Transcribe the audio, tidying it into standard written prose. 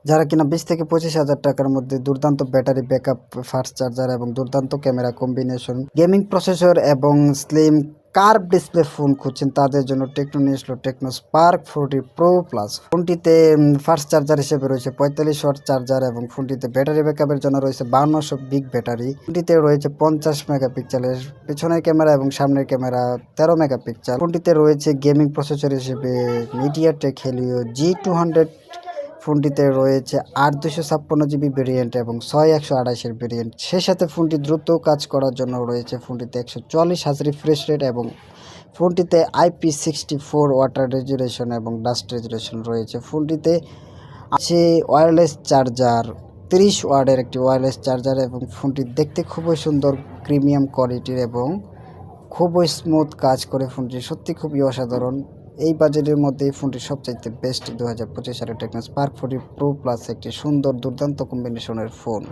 যারা কিনা 20 থেকে 25 হাজার টাকার মধ্যে দুর্দান্ত ব্যাটারি ব্যাকআপ, ফাস্ট চার্জার এবং দুর্দান্ত ক্যামেরা কম্বিনেশন, গেমিং প্রসেসর এবং স্লিম কার্ভ ডিসপ্লে ফোন খুঁজছেন, তাদের জন্য টেকনো নিয়ে আসলো টেকনো স্পার্ক 40 প্রো প্লাস। ফোনটিতে ফাস্ট চার্জার হিসেবে রয়েছে 45 ওয়াট চার্জার এবং ফোনটিতে ব্যাটারি ব্যাকআপের জন্য রয়েছে 5200 বিগ ব্যাটারি। ফোনটিতে রয়েছে 50 মেগাপিক্সেলের পেছনের ক্যামেরা এবং সামনের ক্যামেরা 13 মেগাপিক্সেল। ফোনটিতে রয়েছে গেমিং প্রসেসর হিসেবে মিডিয়াটেক হেলিও G200। ফোনটিতে রয়েছে 8 256 জিবি ভেরিয়েন্ট এবং 6128-এর ভেরিয়েন্ট। সেই সাথে ফোনটি দ্রুত কাজ করার জন্য রয়েছে ফোনটিতে 144 হার্জ রিফ্রেশ রেট এবং ফোনটিতে IP64 ওয়াটার রেজুলেশন এবং ডাস্ট রেজুলেশন রয়েছে। ফোনটিতে আছে ওয়্যারলেস চার্জার, 30 ওয়াটের একটি ওয়্যারলেস চার্জার এবং ফোনটি দেখতে খুবই সুন্দর, প্রিমিয়াম কোয়ালিটির এবং খুবই স্মুথ কাজ করে। ফোনটি সত্যি খুবই অসাধারণ। এই বাজেটের মধ্যে এই ফোনটি সবচাইতে বেস্ট 2025 সালের টেকনো স্পার্ক 40 প্রো প্লাস একটি সুন্দর দুর্দান্ত কম্বিনেশনের ফোন।